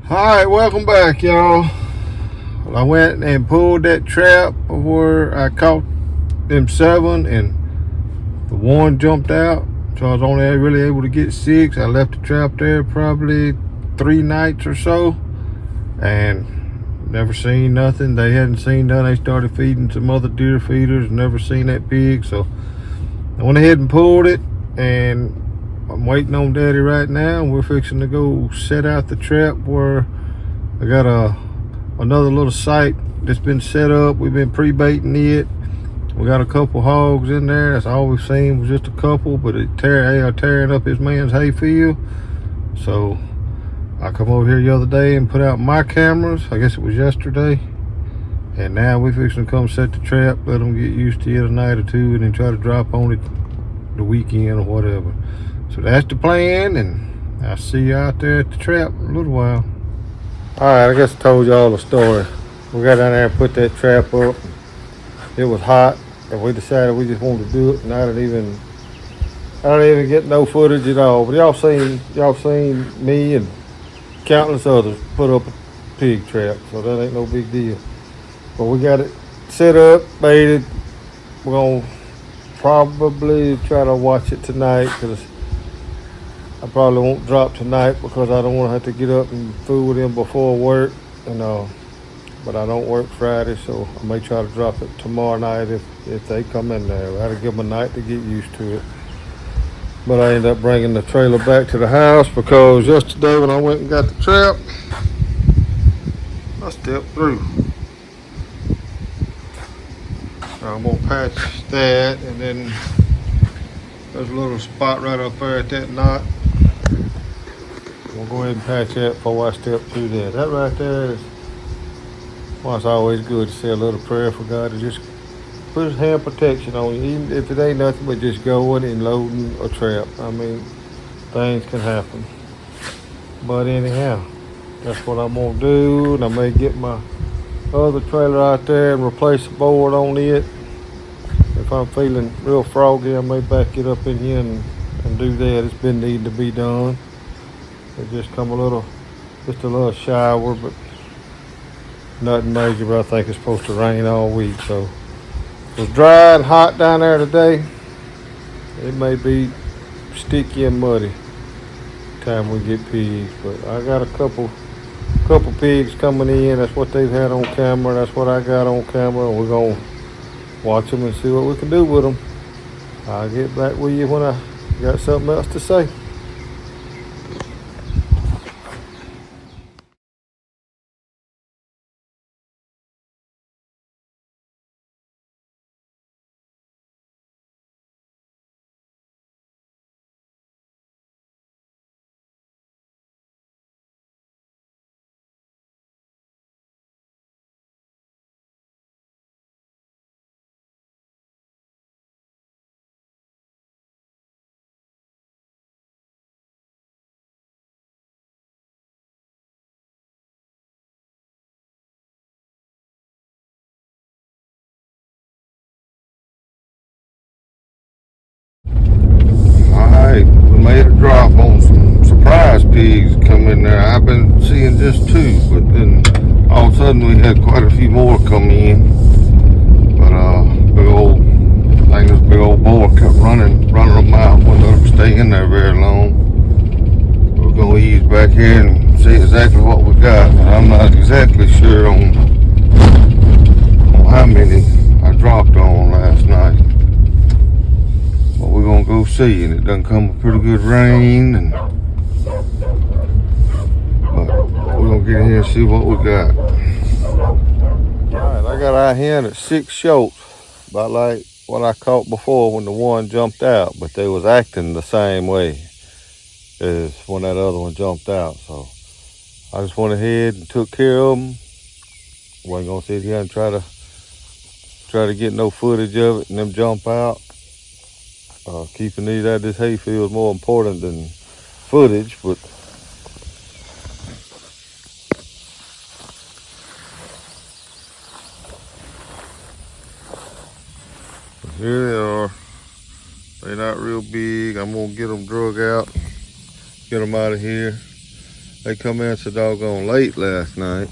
Alright, welcome back, y'all. Well, I went and pulled that trap where I caught them 7 and the one jumped out. So I was only really able to get 6. I left the trap there probably 3 nights or so and never seen nothing. They hadn't seen nothing. They started feeding some other deer feeders, never seen that pig. So I went ahead and pulled it, and I'm waiting on Daddy right now. We're fixing to go set out the trap where I got another little site that's been set up. We've been pre-baiting it. We got a couple hogs in there. That's all we've seen was just a couple, but they are tearing up his man's hayfield. So I come over here the other day and put out my cameras. I guess it was yesterday. And now we fixing to come set the trap, let them get used to it a night or two, and then try to drop on it the weekend or whatever. So that's the plan, and I'll see you out there at the trap in a little while. Alright, I guess I told y'all the story. We got down there and put that trap up. It was hot, and we decided we just wanted to do it, and I didn't even get no footage at all. But y'all seen me and countless others put up a pig trap, so that ain't no big deal. But we got it set up, baited. We're gonna probably try to watch it tonight, because I probably won't drop tonight because I don't want to have to get up and fool with him before work, but I don't work Friday, so I may try to drop it tomorrow night if they come in there. I had to give them a night to get used to it. But I ended up bringing the trailer back to the house because yesterday when I went and got the trap, I stepped through. So I'm gonna patch that, and then there's a little spot right up there at that knot. We'll go ahead and patch that before I step through that. That right there is, well, it's always good to say a little prayer for God to just put his hand protection on you, even if it ain't nothing but just going and loading a trap. I mean, things can happen. But anyhow, that's what I'm gonna do, and I may get my other trailer out there and replace the board on it. If I'm feeling real froggy, I may back it up in here and do that. It's been needing to be done. It just come a little shower, but nothing major. But I think it's supposed to rain all week, so it was dry and hot down there today. It may be sticky and muddy time we get pigs, but I got a couple pigs coming in. That's what they've had on camera. That's what I got on camera, and we're gonna watch them and see what we can do with them. I'll get back with you when I got something else to say. Alright, we made a drop on some surprise pigs come in there. I've been seeing just 2, but then all of a sudden we had quite a few more come in. But this big old boar kept running them out. Wouldn't let them stay in there very long. We're gonna ease back here and see exactly what we got. I'm not exactly sure on how many I dropped on last night. But we're gonna go see, and it done come with pretty good rain, but we're gonna get in here and see what we got. Alright, I got out here at 6 shoats, about like what I caught before when the one jumped out, but they was acting the same way as when that other one jumped out. So I just went ahead and took care of them. Wasn't gonna sit here and try to get no footage of it and them jump out. Keeping these out of this hayfield is more important than footage, but here they are. They're not real big. I'm gonna get them drug out, get them out of here. They come in so doggone late last night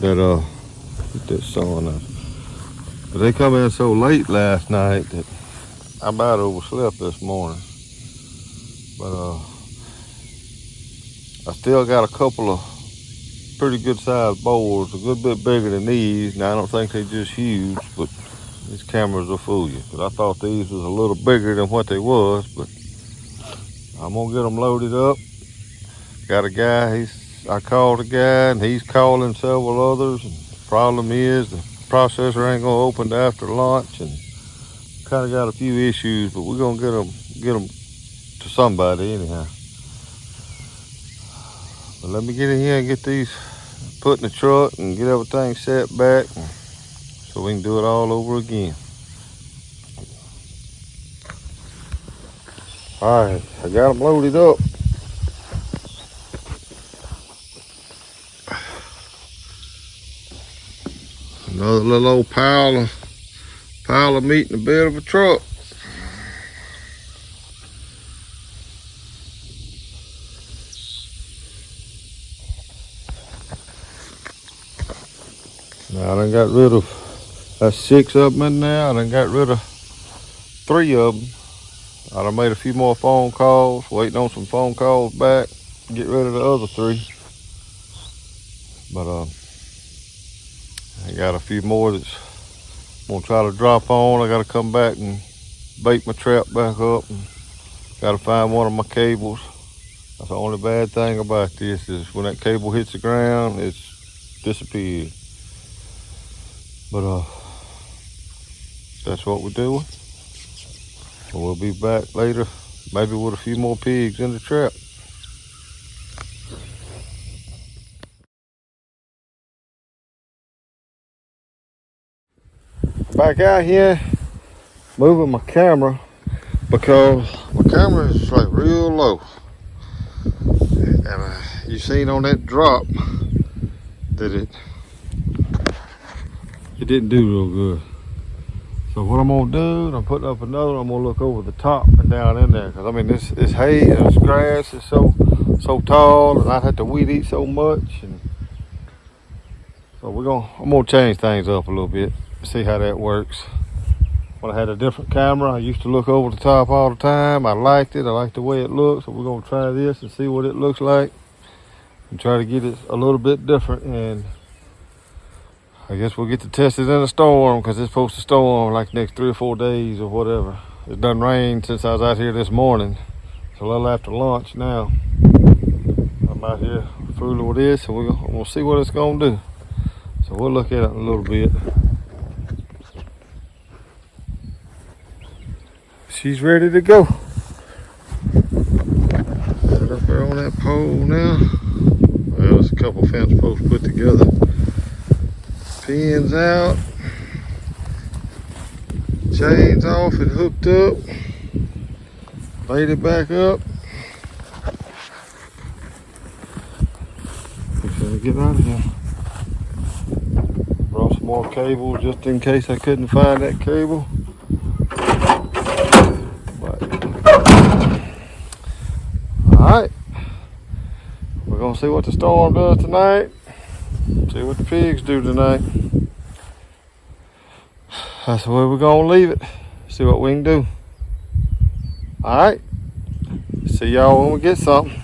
that get this sun up. But they come in so late last night that I about overslept this morning. But I still got a couple of pretty good sized boars, a good bit bigger than these. Now I don't think they're just huge, but these cameras will fool you. But I thought these was a little bigger than what they was, but I'm gonna get them loaded up. Got a guy, I called a guy and he's calling several others. And the problem is the processor ain't gonna open till after lunch, and kind of got a few issues, but we're gonna get them to somebody anyhow. But let me get in here and get these put in the truck and get everything set back so we can do it all over again. All right, I got them loaded up. Another little old pile of meat in the bed of a truck. Now I done got rid of, that's 6 of them in there. I done got rid of 3 of them. I done made a few more phone calls, waiting on some phone calls back, get rid of the other 3. But I got a few more that's gonna try to drop on. I gotta come back and bait my trap back up, and gotta find one of my cables. That's the only bad thing about this, is when that cable hits the ground, it's disappeared. But that's what we're doing. We'll be back later, maybe with a few more pigs in the trap. Back out here, moving my camera because my camera is like real low. And you seen on that drop that it didn't do real good. So what I'm gonna do, I'm putting up another, I'm gonna look over the top and down in there. Cause I mean this hay and this grass is so tall, and I had to weed eat so much. And so I'm gonna change things up a little bit, see how that works. When I had a different camera, I used to look over the top all the time. I liked it, I liked the way it looked. So we're gonna try this and see what it looks like and try to get it a little bit different. And I guess we'll get to test it in a storm, because it's supposed to storm like next 3 or 4 days or whatever. It done rained since I was out here this morning. It's a little after lunch now. I'm out here fooling with this, and we're gonna see what it's gonna do. So we'll look at it in a little bit. She's ready to go. Put it up there on that pole now. Well, there's a couple fence posts put together. Pins out. Chains off and hooked up. Laid it back up. Trying to get out of here. Brought some more cable just in case I couldn't find that cable. Alright, we're gonna see what the storm does tonight, see what the pigs do tonight. That's the way we're gonna leave it, see what we can do. Alright, see y'all when we get something.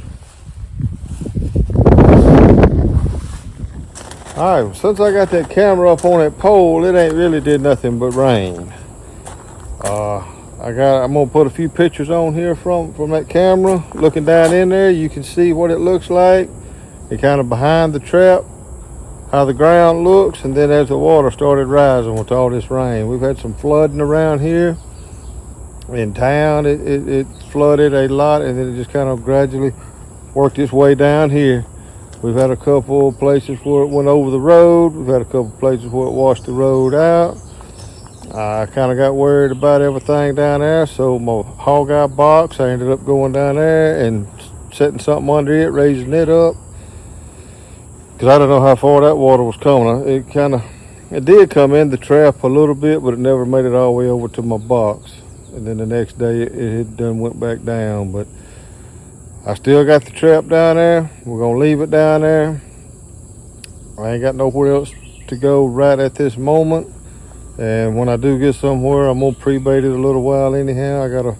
Alright, since I got camera up on that pole, it ain't really did nothing but rain. I'm gonna put a few pictures on here from that camera. Looking down in there, you can see what it looks like. It kind of behind the trap, how the ground looks, and then as the water started rising with all this rain. We've had some flooding around here. In town, it flooded a lot, and then it just kind of gradually worked its way down here. We've had a couple places where it went over the road. We've had a couple places where it washed the road out. I kind of got worried about everything down there, so my hog eye box, I ended up going down there and setting something under it, raising it up, because I don't know how far that water was coming. It did come in the trap a little bit, but it never made it all the way over to my box. And then the next day it had done went back down. But I still got the trap down there. We're gonna leave it down there. I ain't got nowhere else to go right at this moment. And when I do get somewhere, I'm gonna pre-bait it a little while anyhow.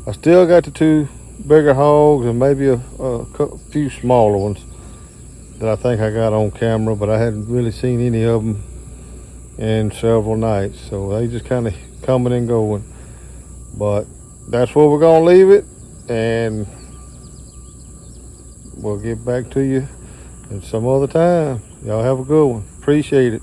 I still got the 2 bigger hogs and maybe a few smaller ones that I think I got on camera, but I hadn't really seen any of them in several nights. So they just kind of coming and going. But that's where we're gonna leave it, and we'll get back to you at some other time. Y'all have a good one. Appreciate it.